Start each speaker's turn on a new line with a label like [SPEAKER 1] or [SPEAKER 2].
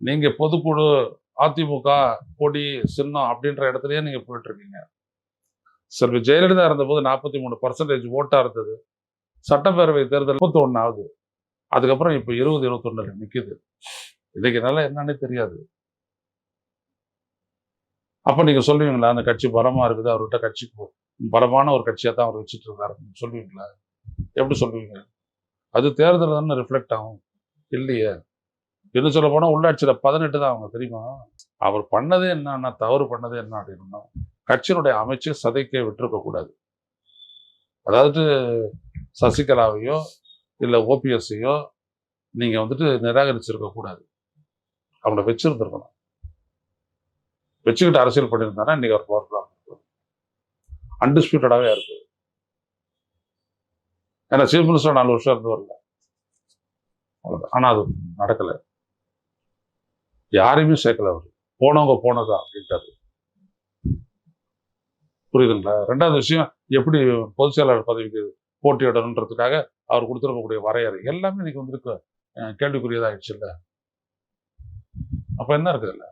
[SPEAKER 1] நீங்க பொதுக்குழு, அதிமுக, கொடி, சின்னம் அப்படின்ற இடத்துலயே நீங்க போயிட்டு இருக்கீங்க. செல்வி ஜெயலலிதா இருந்தபோது 43% ஓட்டா இருந்தது. சட்டப்பேரவை தேர்தல் 31 ஆகுது. அதுக்கப்புறம் இப்ப 20, 21 நிக்குது. இன்னைக்கு நிலை என்னன்னே தெரியாது. அப்ப நீங்க சொல்லுவீங்களா அந்த கட்சி பலமா இருக்குது, அவர்கிட்ட கட்சி பலமான ஒரு கட்சியா தான் அவர் வச்சுட்டு இருக்காரு சொல்லுவீங்களா? எப்படி சொல்லுவீங்க? அது தேர்தல் தானே ரிஃப்ளெக்ட் ஆகும். இல்லையே. இன்னும் சொல்ல போனா உள்ளாட்சியில 18 தான் அவங்க தெரியுமா? அவர் பண்ணதே என்னன்னா, தவறு பண்ணதே என்ன அப்படின்னா, கட்சியினுடைய அமைச்சு சதைக்க விட்டுருக்க கூடாது. அதாவது சசிகலாவையோ இல்ல ஓபிஎஸ்ஸையோ நீங்க வந்துட்டு நிராகரிச்சிருக்க கூடாது. அவங்கள வச்சிருந்திருக்கணும். வச்சுக்கிட்டு அரசியல் பண்ணியிருந்தானா இன்னைக்கு அவர் பவர்ஃபுல்லா அன்டிஸ்பியூட்டடாவே இருக்கு. ஏன்னா சீஃப் மினிஸ்டர் 4 வருஷம் இருந்து வரல. ஆனா அது நடக்கல. யாரையுமே சேர்க்கல அவர். போனவங்க போனதா அப்படின்ட்டாரு. புரியுதுங்களா? 2வது விஷயம் எப்படி பொதுச் செயலாளர் பதவிக்கு போட்டியிடணுன்றதுக்காக அவர் கொடுத்திருக்கக்கூடிய வரையறை எல்லாமே இன்னைக்கு வந்துருக்கு கேள்விக்குரியதாயிடுச்சு இல்ல. அப்ப என்ன இருக்குதுல்ல?